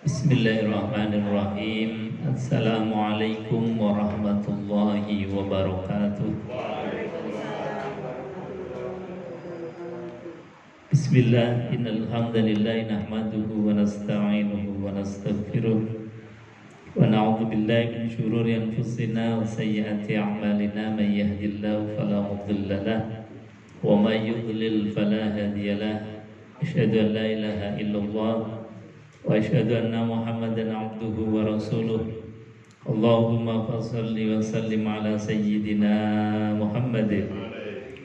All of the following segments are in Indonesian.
Bismillahirrahmanirrahim. Assalamualaikum warahmatullahi wabarakatuh. Bismillah, innal hamdalillah nahmaduhu wa nasta'inuhu wa nastaghfiruh wa na'udzu billahi min shururi anfusina wa sayyiati a'malina may yahdihillahu fala mudilla lahu wa may yudlil fala hadiya lahu. Asyhadu an la ilaha illallah wa asyhadu anna Muhammadan abduhu wa rasuluh. Allahumma fassalli wa sallim ala sayyidina Muhammadin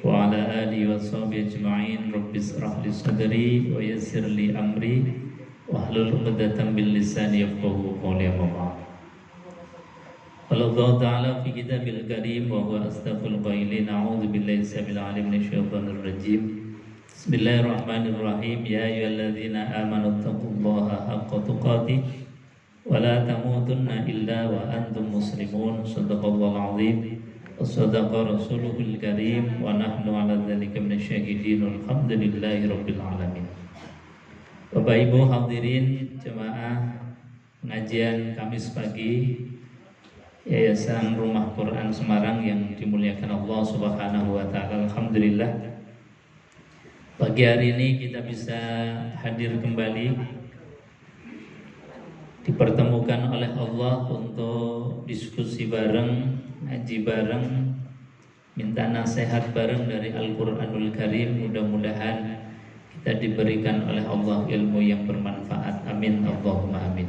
wa ala alihi wa sahbihi ajma'in. Rabbi israh li sadri wa yassir li amri wa hlul 'uqdatam min lisani yafqahu qawli. Amma ba'd. Qala Allah ta'ala fi kitabil karim wa huwa asdaqul qailin. A'udzu billahi samil 'alim minasyaitonir rajim. Bismillahirrahmanirrahim. Ya ayyuhalladzina amanu taqullaha haqqa tuqatih wa la tamutunna illa wa antum muslimun. Shadaqallahul azim wa shadaqa rasuluhul karim wa nahnu 'ala dzalika minasyahidin. Alhamdulillahi rabbil alamin. Bapak Ibu hadirin jemaah pengajian Kamis pagi Yayasan Rumah Quran Semarang yang dimuliakan Allah Subhanahu wa taala. Alhamdulillah, pagi hari ini kita bisa hadir kembali, dipertemukan oleh Allah untuk diskusi bareng, ngaji bareng, minta nasihat bareng dari Al-Quranul Karim. Mudah-mudahan kita diberikan oleh Allah ilmu yang bermanfaat. Amin, Allahumma amin.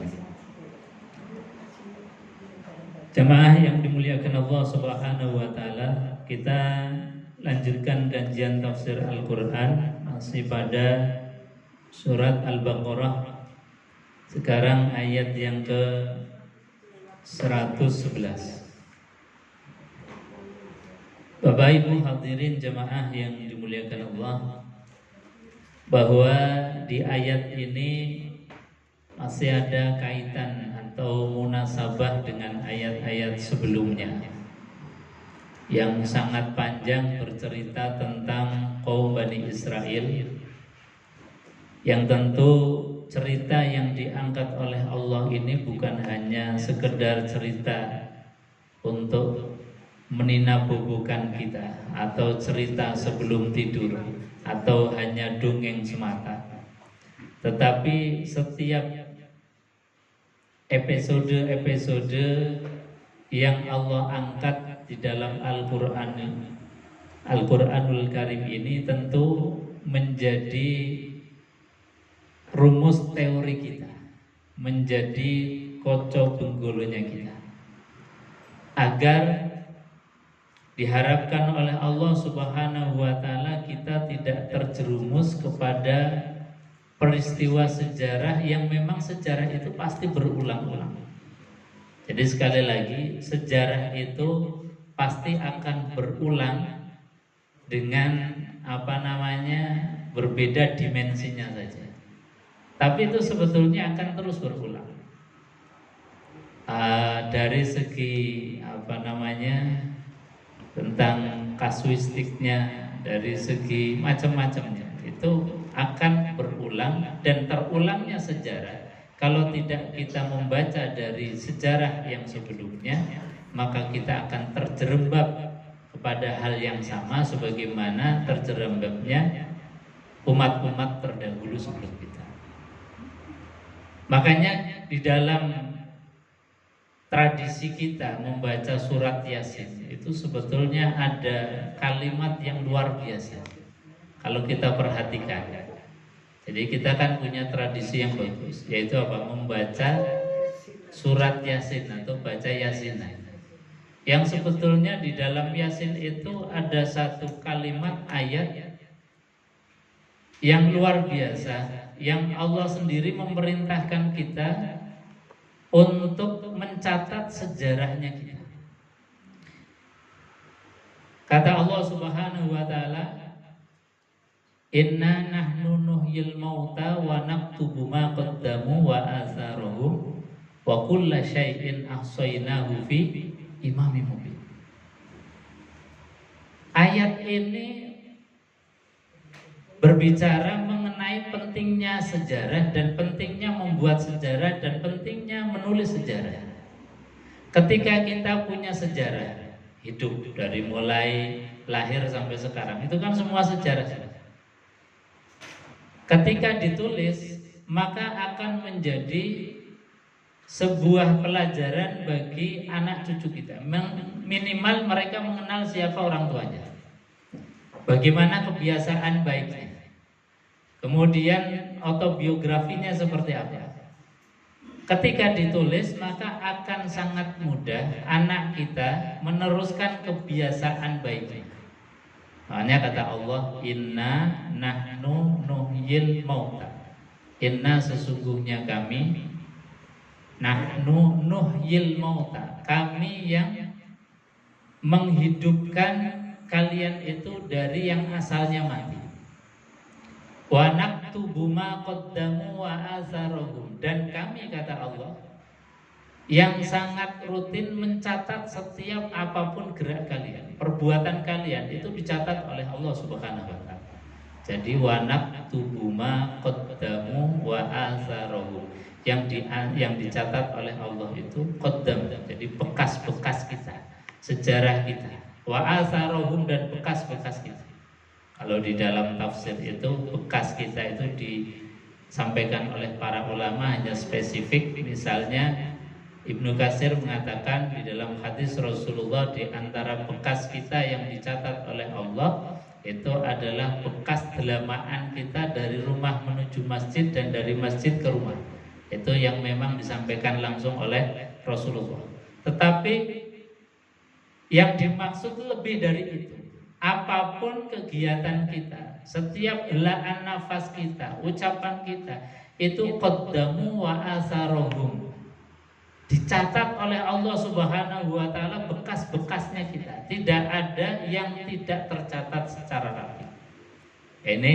Jemaah yang dimuliakan Allah Subhanahu wa taala, kita lanjutkan kajian tafsir Al-Quran masih pada surat Al-Baqarah. Sekarang ayat yang ke 111. Bapak Ibu hadirin jemaah yang dimuliakan Allah, bahwa di ayat ini masih ada kaitan atau munasabah dengan ayat-ayat sebelumnya yang sangat panjang bercerita tentang kaum Bani Israel, yang tentu cerita yang diangkat oleh Allah ini bukan hanya sekedar cerita untuk meninabobokan kita atau cerita sebelum tidur atau hanya dongeng semata, tetapi setiap episode-episode yang Allah angkat di dalam Al-Quranul Karim ini tentu menjadi rumus teori kita, menjadi kocok benggolonya kita, agar diharapkan oleh Allah Subhanahu wa taala kita tidak terjerumus kepada peristiwa sejarah yang memang sejarah itu pasti berulang-ulang. Jadi sekali lagi, sejarah itu pasti akan berulang dengan berbeda dimensinya saja. Tapi itu sebetulnya akan terus berulang. Dari segi tentang kasuistiknya, dari segi macam-macamnya, itu akan berulang dan terulangnya sejarah. Kalau tidak kita membaca dari sejarah yang sebelumnya, maka kita akan terjerembab kepada hal yang sama sebagaimana terjerembabnya umat-umat terdahulu sebelum kita. Makanya di dalam tradisi kita membaca surat Yasin itu sebetulnya ada kalimat yang luar biasa kalau kita perhatikan. Jadi kita kan punya tradisi yang bagus, yaitu membaca surat Yasin atau baca Yasin. Yang sebetulnya di dalam Yasin itu ada satu kalimat ayat yang luar biasa, yang Allah sendiri memerintahkan kita untuk mencatat sejarahnya kita. Kata Allah Subhanahu wa taala, "Inna nahnu nuhyil mauta wa naktubu ma qaddamu wa atharuhum wa kulla syai'in ahsaynahu fi imamin mubin." Ayat ini berbicara mengenai mengenai pentingnya sejarah dan pentingnya membuat sejarah dan pentingnya menulis sejarah. Ketika kita punya sejarah hidup dari mulai lahir sampai sekarang, itu kan semua sejarah. Ketika ditulis, maka akan menjadi sebuah pelajaran bagi anak cucu kita. Minimal mereka mengenal siapa orang tuanya, bagaimana kebiasaan baiknya, kemudian autobiografinya seperti apa. Ketika ditulis, maka akan sangat mudah anak kita meneruskan kebiasaan baiknya. Makanya kata Allah, inna nahnu nuhyil mauta. Inna sesungguhnya kami, nahnu nuhyil mauta, kami yang menghidupkan kalian itu dari yang asalnya mati. Wa naktubu ma qaddamu wa atharuhum, dan kami kata Allah yang sangat rutin mencatat setiap apapun gerak kalian, perbuatan kalian itu dicatat oleh Allah Subhanahu wa taala. Jadi wa naktubu ma qaddamu wa atharuhum, yang dicatat oleh Allah itu qaddam, jadi bekas-bekas kita, sejarah kita, wa atharuhum, dan bekas-bekas kita. Kalau di dalam tafsir itu bekas kita itu disampaikan oleh para ulama hanya spesifik. Misalnya Ibnu Katsir mengatakan di dalam hadis Rasulullah, di antara bekas kita yang dicatat oleh Allah itu adalah bekas delamaan kita dari rumah menuju masjid dan dari masjid ke rumah. Itu yang memang disampaikan langsung oleh Rasulullah. Tetapi yang dimaksud lebih dari itu. Apapun kegiatan kita, setiap helaan nafas kita, ucapan kita, itu qaddamu wa atharuhum, dicatat oleh Allah Subhanahu wa taala bekas-bekasnya kita. Tidak ada yang tidak tercatat secara rapi. Ini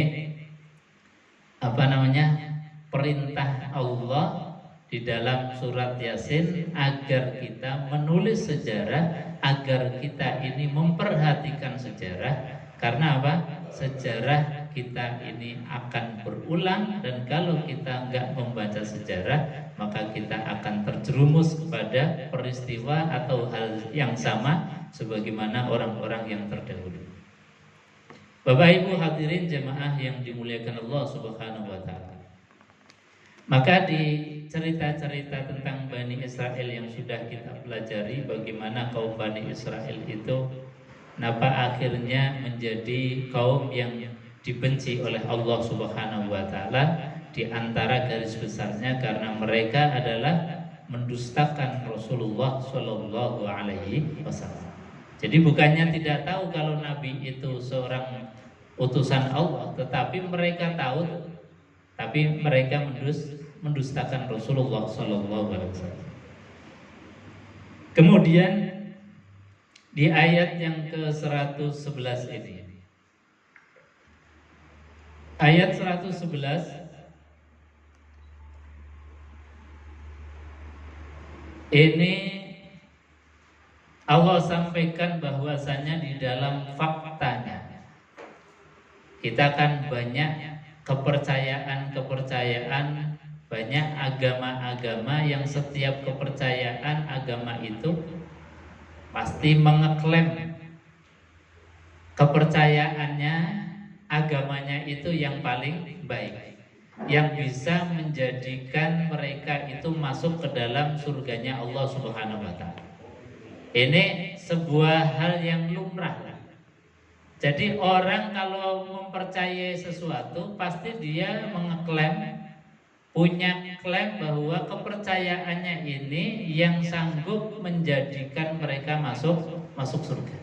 perintah Allah di dalam surat Yasin agar kita menulis sejarah, agar kita ini memperhatikan sejarah. Karena apa? Sejarah kita ini akan berulang, dan kalau kita enggak membaca sejarah, maka kita akan terjerumus kepada peristiwa atau hal yang sama sebagaimana orang-orang yang terdahulu. Bapak Ibu hadirin jemaah yang dimuliakan Allah Subhanahu wa taala. Maka di cerita-cerita tentang Bani Israel yang sudah kita pelajari, bagaimana kaum Bani Israel itu akhirnya menjadi kaum yang dibenci oleh Allah Subhanahu wa taala. Di antara garis besarnya karena mereka adalah mendustakan Rasulullah Shallallahu alaihi wasallam. Jadi bukannya tidak tahu kalau Nabi itu seorang utusan Allah, tetapi mereka tahu, tapi mereka mendustakan Rasulullah Sallallahu Alaihi Wasallam. Kemudian di ayat yang ke-111 ini, ayat 111 ini Allah sampaikan bahwasanya di dalam faktanya kita kan banyak kepercayaan, banyak agama-agama yang setiap kepercayaan agama itu pasti mengeklaim kepercayaannya, agamanya itu yang paling baik, yang bisa menjadikan mereka itu masuk ke dalam surganya Allah Subhanahu wa taala. Ini sebuah hal yang lumrah. Jadi orang kalau mempercayai sesuatu sesuatu, pasti dia mengeklaim, punya klaim bahwa kepercayaannya ini yang sanggup menjadikan mereka masuk surga.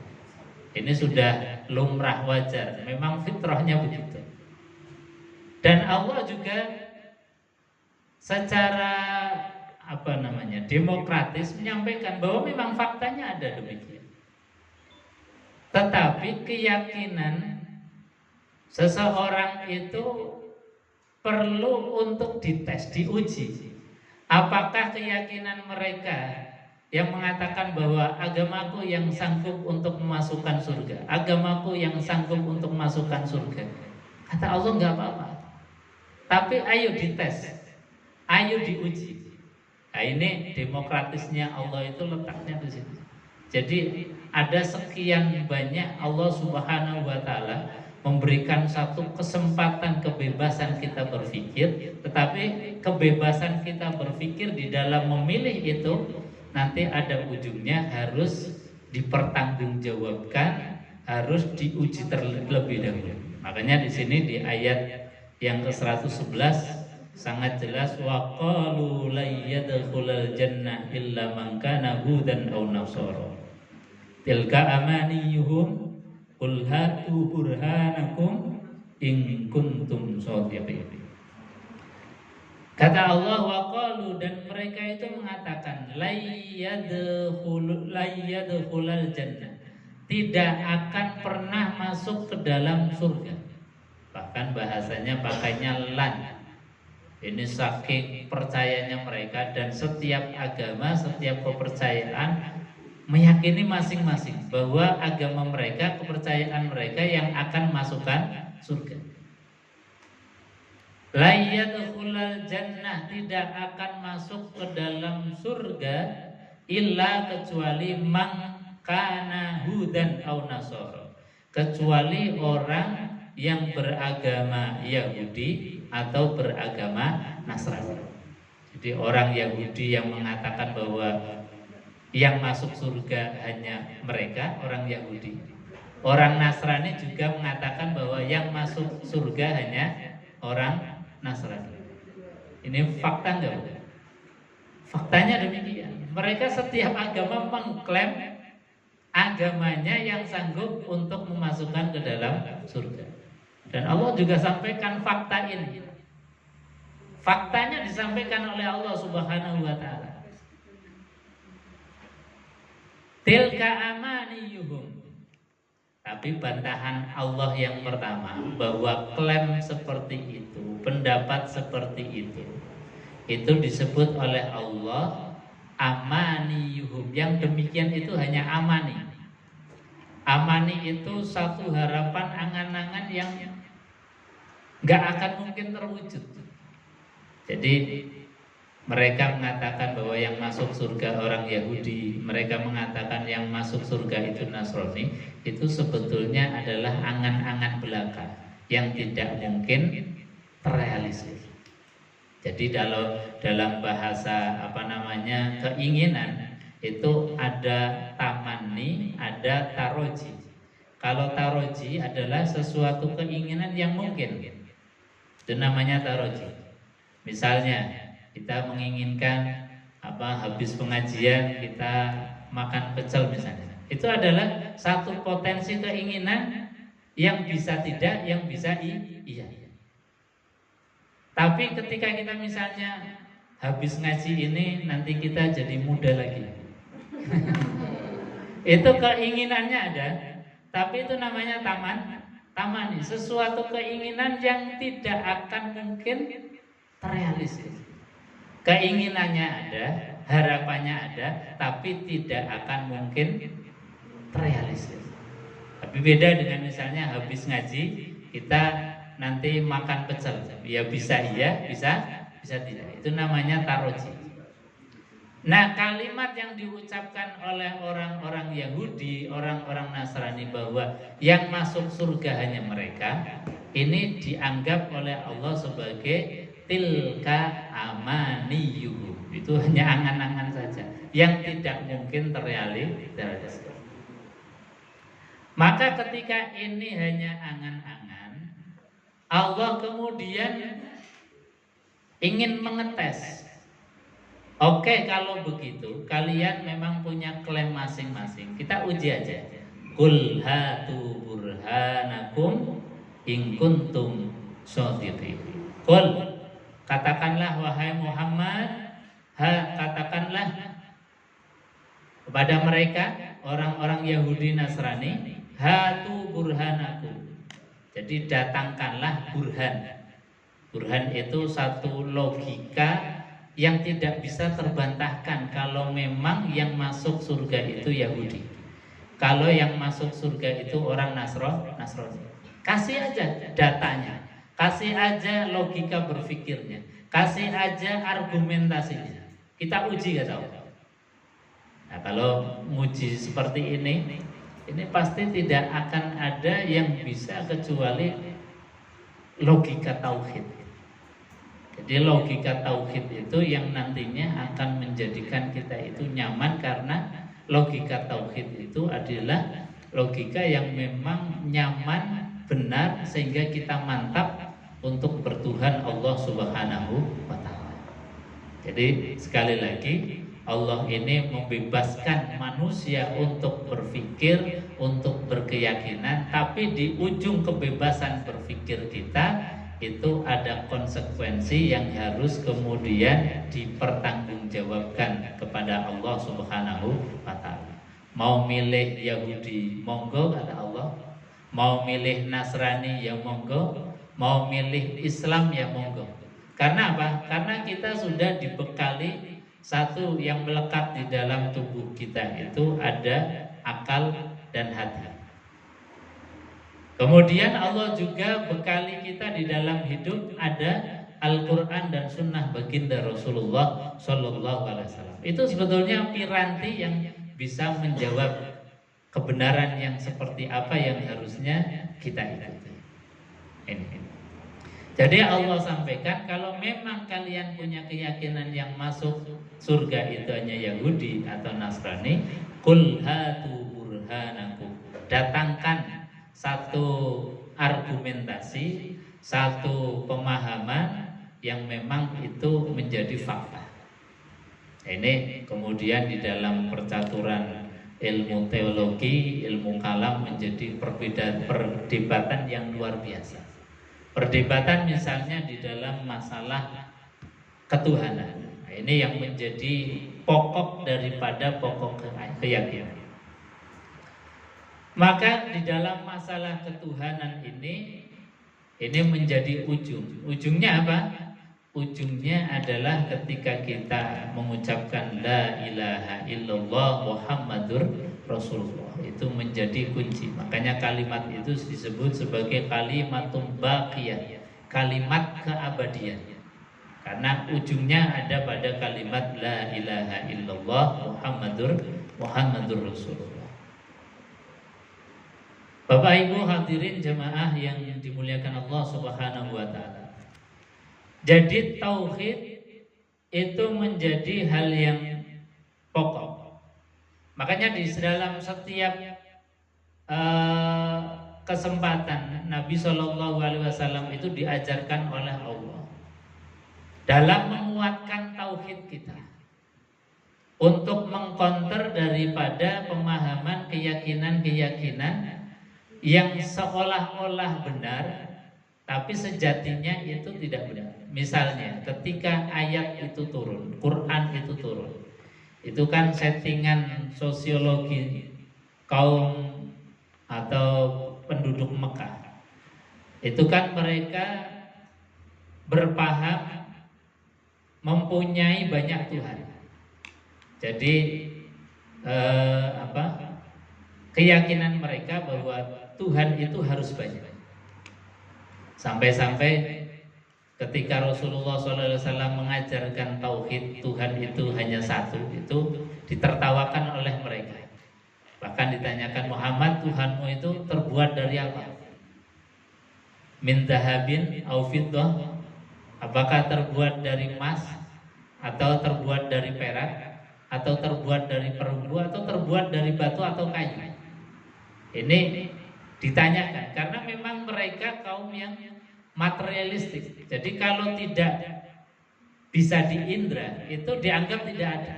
Ini sudah lumrah, wajar, memang fitrahnya begitu. Dan Allah juga secara demokratis menyampaikan bahwa memang faktanya ada demikian. Tetapi keyakinan seseorang itu perlu untuk dites, diuji. Apakah keyakinan mereka yang mengatakan bahwa agamaku yang sanggup untuk memasukkan surga, agamaku yang sanggup untuk memasukkan surga, kata Allah enggak apa-apa. Tapi ayo dites, ayo diuji. Nah, ini demokratisnya Allah itu letaknya di sini. Jadi ada sekian banyak Allah Subhanahu wa taala memberikan satu kesempatan kebebasan kita berpikir, tetapi kebebasan kita berpikir di dalam memilih itu nanti ada ujungnya harus dipertanggungjawabkan, harus diuji terlebih dahulu. Makanya di sini di ayat yang ke-111 sangat jelas, wa qalu la yadkhulul jannah illa man kana hudan aw nasara tilka amaniyuhum qul hatu burhanakum in kuntum shadiqin. Kata Allah, wa qalu, dan mereka itu mengatakan la yadkhulul jannah, tidak akan pernah masuk ke dalam surga. Bahkan bahasanya pakainya lan. Ini saking percayanya mereka, dan setiap agama, setiap kepercayaan meyakini masing-masing bahwa agama mereka, kepercayaan mereka yang akan masukkan surga. La yadkhulul jannah, tidak akan masuk ke dalam surga illa kecuali man kana hudan aw nasara, kecuali orang yang beragama Yahudi atau beragama Nasrani. Jadi orang Yahudi yang mengatakan bahwa yang masuk surga hanya mereka, orang Yahudi. Orang Nasrani juga mengatakan bahwa yang masuk surga hanya orang Nasrani. Ini fakta enggak? Faktanya demikian. Mereka setiap agama mengklaim agamanya yang sanggup untuk memasukkan ke dalam surga. Dan Allah juga sampaikan fakta ini. Faktanya disampaikan oleh Allah Subhanahu wa taala. Tilka amaniyuhum. Tapi bantahan Allah yang pertama bahwa klaim seperti itu, pendapat seperti itu disebut oleh Allah amaniyuhum. Yang demikian itu hanya amani. Amani itu satu harapan, angan-angan yang nggak akan mungkin terwujud. Jadi mereka mengatakan bahwa yang masuk surga orang Yahudi, mereka mengatakan yang masuk surga itu Nasrani, itu sebetulnya adalah angan-angan belaka yang tidak mungkin terrealisasi. Jadi dalam bahasa keinginan itu ada tamanni, ada taroji. Kalau taroji adalah sesuatu keinginan yang mungkin, itu namanya taroji. Misalnya kita menginginkan habis pengajian kita makan pecel misalnya, itu adalah satu potensi keinginan yang bisa tidak, yang bisa iya. Tapi ketika kita misalnya habis ngaji ini nanti kita jadi muda lagi, itu keinginannya ada, tapi itu namanya tamani, sesuatu keinginan yang tidak akan mungkin terrealisasi. Keinginannya ada, harapannya ada, tapi tidak akan mungkin terrealisasi. Tapi beda dengan misalnya habis ngaji kita nanti makan pecel, ya bisa iya, bisa tidak. Itu namanya taroji. Nah, kalimat yang diucapkan oleh orang-orang Yahudi, orang-orang Nasrani bahwa yang masuk surga hanya mereka, ini dianggap oleh Allah sebagai tilka amaniyuhum. Itu hanya angan-angan saja yang tidak mungkin terrealisasi. Maka ketika ini hanya angan-angan, Allah kemudian ingin mengetes. Oke, kalau begitu kalian memang punya klaim masing-masing. Kita uji aja. Qul hatu burhanakum in kuntum shadiqin. Qul, katakanlah wahai Muhammad, katakanlah kepada mereka orang-orang Yahudi Nasrani, hatu burhanakum. Jadi datangkanlah burhan. Burhan itu satu logika yang tidak bisa terbantahkan kalau memang yang masuk surga itu Yahudi. Kalau yang masuk surga itu orang Nasrani. Kasih aja datanya. kasih aja logika berpikirnya, kasih aja argumentasinya. Kita uji gak tahu. Nah, kalau nguji seperti ini pasti tidak akan ada yang bisa kecuali logika tauhid. Jadi logika tauhid itu yang nantinya akan menjadikan kita itu nyaman, karena logika tauhid itu adalah logika yang memang nyaman, benar, sehingga kita mantap untuk bertuhan Allah Subhanahu wa Ta'ala. Jadi sekali lagi, Allah ini membebaskan manusia untuk berpikir, untuk berkeyakinan, tapi di ujung kebebasan berpikir kita itu ada konsekuensi yang harus kemudian dipertanggungjawabkan kepada Allah Subhanahu wa Ta'ala. Mau milih Yahudi, monggo kata Allah. Mau milih Nasrani, ya monggo. Mau milih Islam, ya monggo. Karena apa? Karena kita sudah dibekali satu yang melekat di dalam tubuh kita, itu ada akal dan hati. Kemudian Allah juga bekali kita di dalam hidup ada Al-Quran dan Sunnah baginda Rasulullah Shallallahu Alaihi Wasallam. Itu sebetulnya piranti yang bisa menjawab kebenaran yang seperti apa yang harusnya kita ikuti. Ini. Jadi Allah sampaikan, kalau memang kalian punya keyakinan yang masuk surga itu hanya Yahudi atau Nasrani, qul hatu burhanakum, datangkan satu argumentasi, satu pemahaman yang memang itu menjadi fakta. Ini kemudian di dalam percaturan ilmu teologi, ilmu kalam menjadi perdebatan yang luar biasa. Perdebatan misalnya di dalam masalah ketuhanan. Nah, ini yang menjadi pokok daripada pokok keyakinan. Maka di dalam masalah ketuhanan ini menjadi ujung. Ujungnya apa? Ujungnya adalah ketika kita mengucapkan la ilaha illallah Muhammadur Rasulullah, itu menjadi kunci. Makanya kalimat itu disebut sebagai kalimatun baqiyah, kalimat keabadian. Karena ujungnya ada pada kalimat la ilaha illallah Muhammadur Rasulullah. Bapak Ibu hadirin jemaah yang dimuliakan Allah Subhanahu wa Ta'ala. Jadi tauhid itu menjadi hal yang pokok. Makanya di dalam setiap kesempatan Nabi Shallallahu Alaihi Wasallam itu diajarkan oleh Allah dalam menguatkan tauhid kita, untuk mengkonter daripada pemahaman keyakinan yang seolah-olah benar tapi sejatinya itu tidak benar. Misalnya ketika ayat itu turun, Quran itu turun, itu kan settingan sosiologi kaum atau penduduk Mekah. Itu kan mereka berpaham mempunyai banyak Tuhan. Jadi keyakinan mereka bahwa Tuhan itu harus banyak. Sampai-sampai ketika Rasulullah SAW mengajarkan tauhid Tuhan itu hanya satu, itu ditertawakan oleh mereka. Bahkan ditanyakan, Muhammad, Tuhanmu itu terbuat dari apa? Min dhahabin au fiddah, apakah terbuat dari emas, atau terbuat dari perak, atau terbuat dari perunggu, atau terbuat dari batu atau kayu? Ini ditanyakan karena memang mereka kaum yang materialistik. Jadi kalau tidak bisa diindra itu dianggap tidak ada.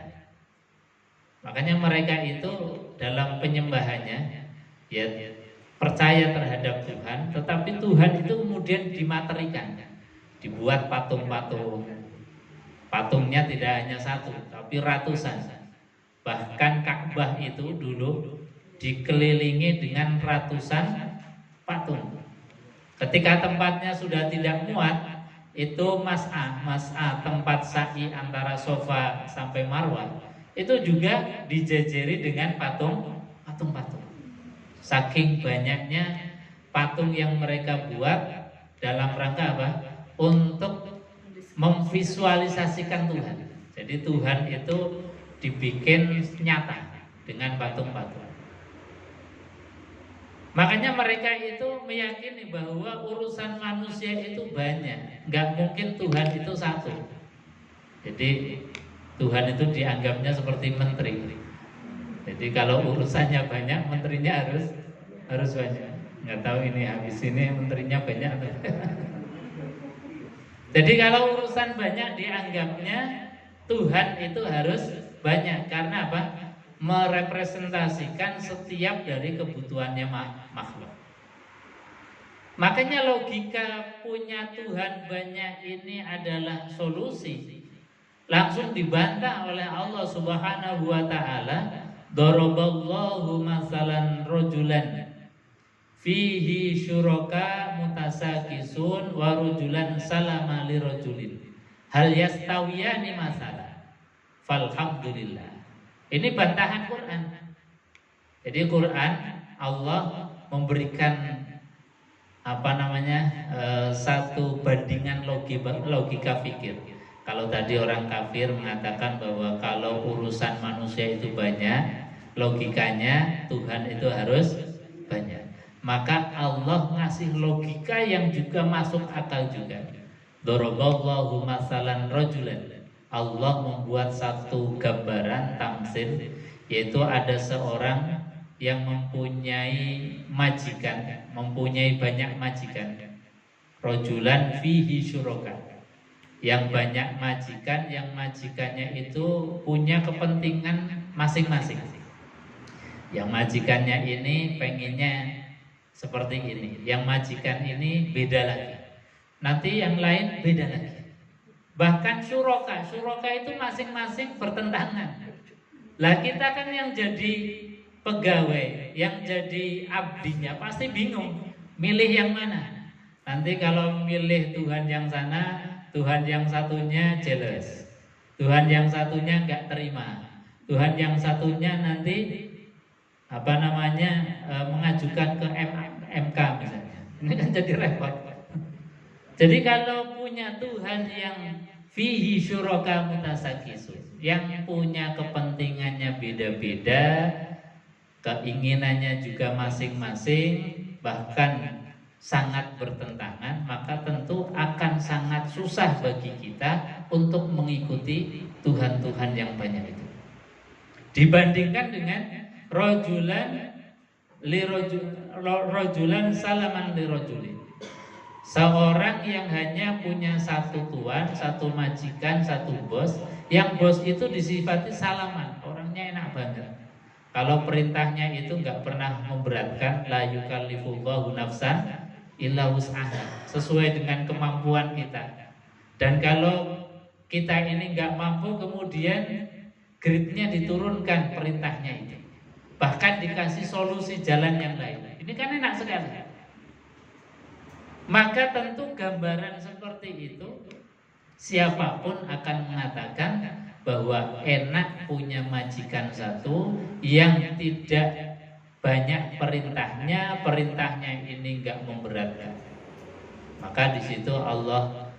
Makanya mereka itu dalam penyembahannya ya percaya terhadap Tuhan, tetapi Tuhan itu kemudian dimaterikan, dibuat patung-patung. Patungnya tidak hanya satu, tapi ratusan. Bahkan Ka'bah itu dulu dikelilingi dengan ratusan patung. Ketika tempatnya sudah tidak muat, itu mas'ah tempat sa'i antara Sofa sampai Marwah, itu juga dijejeri dengan patung-patung. Saking banyaknya patung yang mereka buat dalam rangka apa? Untuk memvisualisasikan Tuhan. Jadi Tuhan itu dibikin nyata dengan patung-patung. Makanya mereka itu meyakini bahwa urusan manusia itu banyak, nggak mungkin Tuhan itu satu. Jadi Tuhan itu dianggapnya seperti menteri. Jadi kalau urusannya banyak, menterinya harus banyak. Nggak tahu ini habis ini menterinya banyak atau Jadi kalau urusan banyak dianggapnya Tuhan itu harus banyak. Karena apa? Merepresentasikan setiap dari kebutuhannya makhluk. Makanya logika punya Tuhan banyak ini adalah solusi. Langsung dibantah oleh Allah Subhanahu wa taala, daraballahu masalan rajulan fihi syuraka mutasakisun wa rajulan salama li rajulin hal yastawiyani masalah falhamdulillah. Ini bantahan Quran. Jadi Quran Allah memberikan satu bandingan logika fikir. Kalau tadi orang kafir mengatakan bahwa kalau urusan manusia itu banyak, logikanya Tuhan itu harus banyak. Maka Allah ngasih logika yang juga masuk akal juga. Daraballahu masalan rajulan. Allah membuat satu gambaran tamsil, yaitu ada seorang yang mempunyai majikan, mempunyai banyak majikan. Rajulan fihi syuraka. Yang banyak majikan, yang majikannya itu punya kepentingan masing-masing. Yang majikannya ini pengennya seperti ini, yang majikan ini beda lagi, nanti yang lain beda lagi. Bahkan syuraka itu masing-masing bertentangan. Lah kita kan yang jadi pegawai, yang jadi abdinya pasti bingung milih yang mana. Nanti kalau milih Tuhan yang sana, Tuhan yang satunya jealous, Tuhan yang satunya nggak terima, Tuhan yang satunya nanti mengajukan ke MK misalnya. Ini kan jadi repot. Jadi kalau punya Tuhan yang fihi syuraka mutasakisun, yang punya kepentingannya beda-beda, keinginannya juga masing-masing, bahkan sangat bertentangan, maka tentu akan sangat susah bagi kita untuk mengikuti Tuhan-Tuhan yang banyak itu. Dibandingkan dengan rajulan salaman li rajulin. Seorang yang hanya punya satu tuan, satu majikan, satu bos, yang bos itu disifati salaman, orangnya enak banget. Kalau perintahnya itu nggak pernah memberatkan, la yukallifullahu nafsan illa wus'aha, sesuai dengan kemampuan kita. Dan kalau kita ini nggak mampu, kemudian grade-nya diturunkan perintahnya itu. Bahkan dikasih solusi jalan yang lain. Ini kan enak sekali. Maka tentu gambaran seperti itu siapapun akan mengatakan bahwa enak punya majikan satu yang tidak banyak perintahnya ini enggak memberatkan. Maka di situ Allah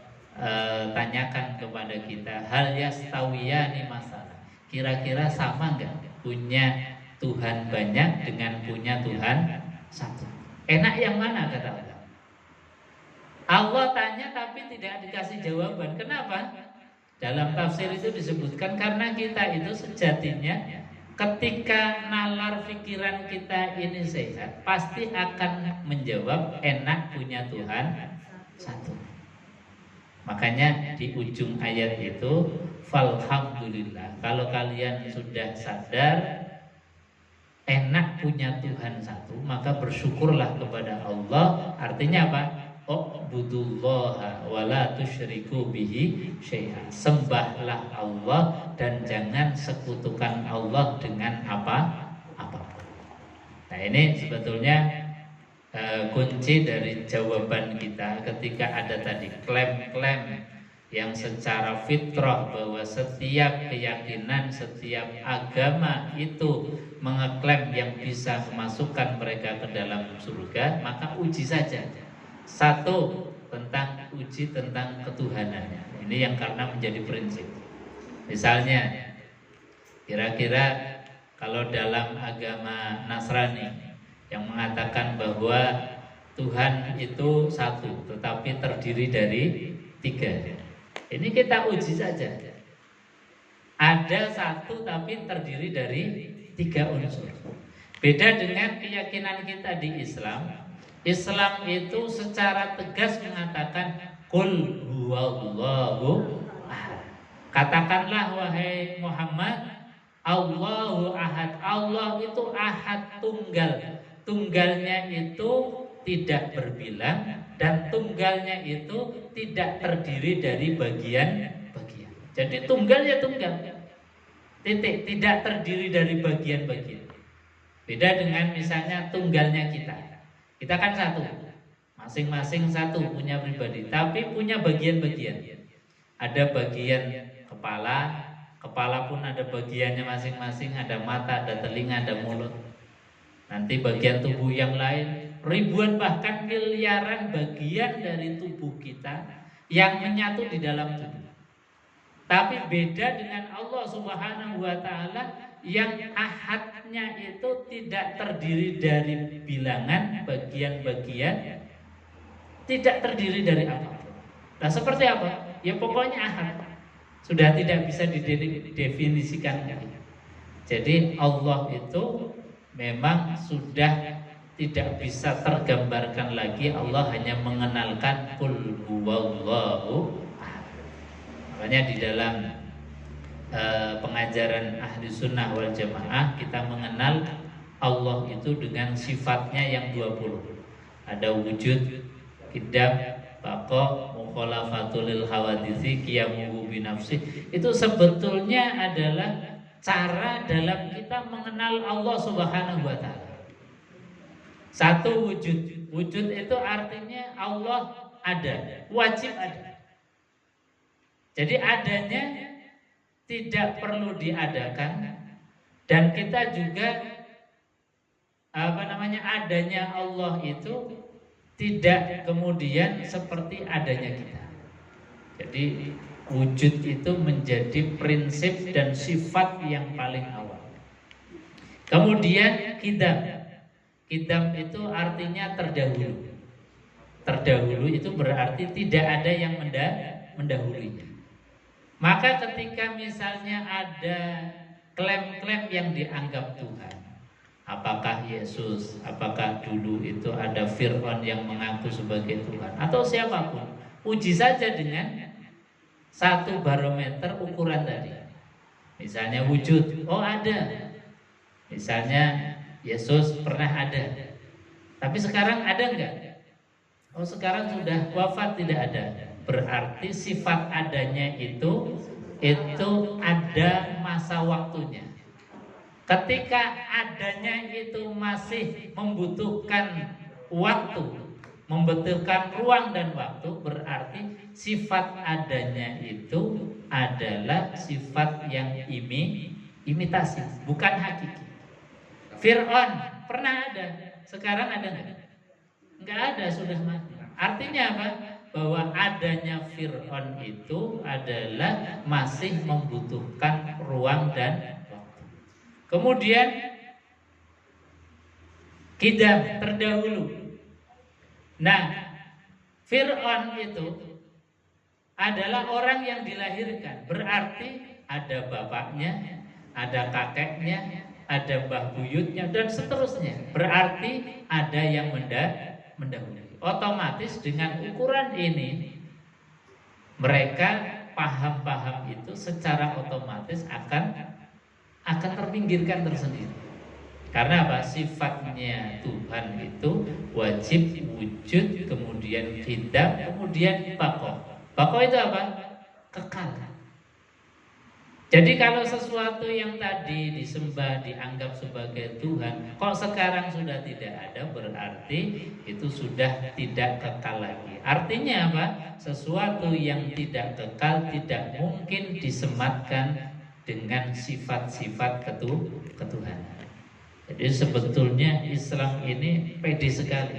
tanyakan kepada kita, hal yastawiyani masalah. Kira-kira sama enggak punya Tuhan banyak dengan punya Tuhan satu? Enak yang mana kata Allah? Allah tanya tapi tidak dikasih jawaban. Kenapa? Dalam tafsir itu disebutkan karena kita itu sejatinya ketika nalar pikiran kita ini sehat, pasti akan menjawab enak punya Tuhan satu. Makanya di ujung ayat itu, falhamdulillah, kalau kalian sudah sadar enak punya Tuhan satu, maka bersyukurlah kepada Allah. Artinya apa? U'budullaha wa la tusyriku bihi syai'an. Sembahlah Allah dan jangan sekutukan Allah dengan apapun. Nah, ini sebetulnya kunci dari jawaban kita ketika ada tadi klaim-klaim yang secara fitrah bahwa setiap keyakinan, setiap agama itu mengeklaim yang bisa memasukkan mereka ke dalam surga, maka uji saja. Satu, tentang uji tentang ketuhanannya. Ini yang karena menjadi prinsip. Misalnya, kira-kira kalau dalam agama Nasrani yang mengatakan bahwa Tuhan itu satu, tetapi terdiri dari tiga. Ini kita uji saja. Ada satu tapi terdiri dari tiga unsur. Beda dengan keyakinan kita di Islam. Islam itu secara tegas mengatakan Qul huwallahu ahad. Katakanlah wahai Muhammad, Allahu ahad. Allah itu ahad, tunggal. Tunggalnya itu tidak berbilang dan tunggalnya itu tidak terdiri dari bagian-bagian. Jadi tunggal ya tunggal. Titik, tidak terdiri dari bagian-bagian. Beda dengan misalnya tunggalnya kita. Kita kan satu, masing-masing satu punya pribadi, tapi punya bagian-bagian. Ada bagian kepala, kepala pun ada bagiannya masing-masing, ada mata, ada telinga, ada mulut. Nanti bagian tubuh yang lain, ribuan bahkan miliaran bagian dari tubuh kita yang menyatu di dalam tubuh. Tapi beda dengan Allah Subhanahu wa Ta'ala yang ahadnya itu tidak terdiri dari bilangan bagian-bagian, tidak terdiri dari apapun. Nah, seperti apa? Ya pokoknya ahad. Sudah tidak bisa didefinisikan lagi. Jadi Allah itu memang sudah tidak bisa tergambarkan lagi. Allah hanya mengenalkan Qul huwallahu ahad. Makanya di dalam pengajaran ahli sunnah wal jamaah kita mengenal Allah itu dengan sifatnya yang 20. Ada wujud, qidam, baqa, mukhalafatul lil hawaditsi, qiyamuhu binafsi. Itu sebetulnya adalah cara dalam kita mengenal Allah Subhanahu wa Ta'ala. Satu, wujud. Wujud itu artinya Allah ada, wajib ada. Jadi adanya tidak perlu diadakan, dan kita juga adanya Allah itu tidak kemudian seperti adanya kita. Jadi wujud itu menjadi prinsip dan sifat yang paling awal. Kemudian qidam. Qidam itu artinya terdahulu. Terdahulu itu berarti tidak ada yang mendahulunya. Maka ketika misalnya ada klaim-klaim yang dianggap Tuhan, apakah Yesus, apakah dulu itu ada Fir'aun yang mengaku sebagai Tuhan, atau siapapun, uji saja dengan satu barometer ukuran tadi. Misalnya wujud, oh ada. Misalnya Yesus pernah ada, tapi sekarang ada enggak? Oh sekarang sudah wafat, tidak ada. Berarti sifat adanya itu ada masa waktunya. Ketika adanya itu masih membutuhkan waktu, membutuhkan ruang dan waktu, berarti sifat adanya itu adalah sifat yang imitasi, bukan hakiki. Fir'aun pernah ada, sekarang ada enggak? Enggak ada, sudah mati. Artinya apa? Bahwa adanya Fir'aun itu adalah masih membutuhkan ruang dan waktu. Kemudian qidam, terdahulu. Nah, Fir'aun itu adalah orang yang dilahirkan, berarti ada bapaknya, ada kakeknya, ada mbah buyutnya, dan seterusnya. Berarti ada yang mendahului. Otomatis dengan ukuran ini mereka paham-paham itu secara otomatis akan terpinggirkan tersendiri. Karena apa? Sifatnya Tuhan itu wajib, wujud, kemudian qidam, kemudian baqa. Baqa itu apa? Kekal. Jadi kalau sesuatu yang tadi disembah, dianggap sebagai Tuhan, kok sekarang sudah tidak ada, berarti itu sudah tidak kekal lagi. Artinya apa? Sesuatu yang tidak kekal tidak mungkin disematkan dengan sifat-sifat ketuhanan. Jadi sebetulnya Islam ini pede sekali.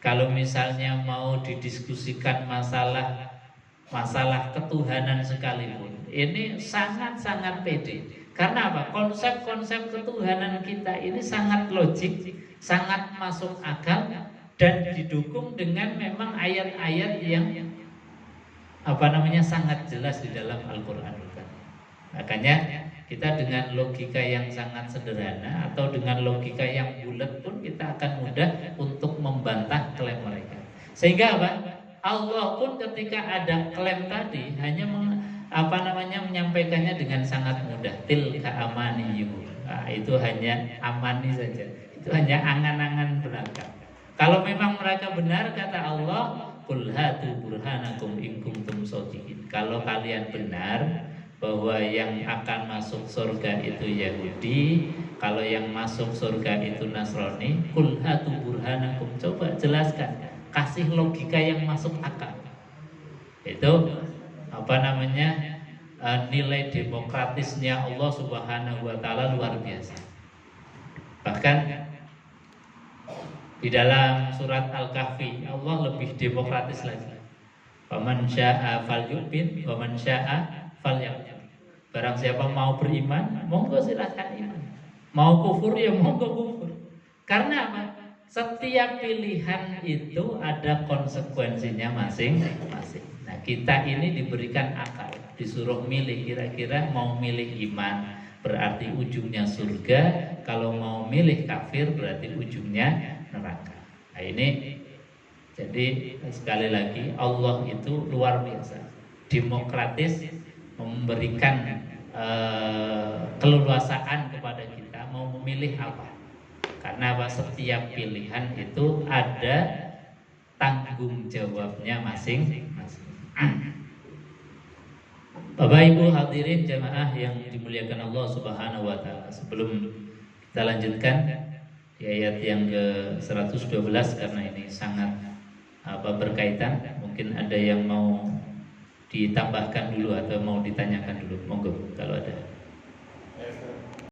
Kalau misalnya mau didiskusikan masalah ketuhanan sekalipun, ini sangat-sangat pede. Karena apa? Konsep-konsep ketuhanan kita ini sangat logik, sangat masuk akal, dan didukung dengan memang ayat-ayat yang sangat jelas di dalam Al-Quran. Makanya kita dengan logika yang sangat sederhana atau dengan logika yang bulat pun kita akan mudah untuk membantah klaim mereka. Sehingga apa? Allah pun ketika ada klaim tadi hanya menyampaikannya dengan sangat mudah. Tilka amaniyuhum. Nah, itu hanya amani saja. Itu hanya angan-angan belaka. Kalau memang mereka benar, kata Allah, qul hatu burhanakum in kuntum shodiqin. Kalau kalian benar bahwa yang akan masuk surga itu Yahudi, kalau yang masuk surga itu Nasrani, qul hatu burhanakum, coba jelaskan, kasih logika yang masuk akal. Itu nilai demokratisnya Allah Subhanahu wa taala luar biasa. Bahkan di dalam surat Al-Kahfi Allah lebih demokratis lagi. Faman syaa'a falyu'min wa man syaa'a falyakfur. Barang siapa mau beriman, monggo silahkan iman. Mau kufur ya monggo kufur. Karena apa? Setiap pilihan itu ada konsekuensinya masing-masing. Nah, kita ini diberikan akal, disuruh milih, kira-kira mau milih iman berarti ujungnya surga, kalau mau milih kafir berarti ujungnya neraka. Nah, ini jadi sekali lagi Allah itu luar biasa, demokratis, memberikan keleluasaan kepada kita mau memilih apa. Karena apa? Setiap pilihan itu ada tanggung jawabnya masing-masing. Bapak Ibu hadirin jamaah yang dimuliakan Allah Subhanahu wa taala. Sebelum kita lanjutkan di ayat yang ke-112, karena ini sangat berkaitan, mungkin ada yang mau ditambahkan dulu atau mau ditanyakan dulu, monggo kalau ada.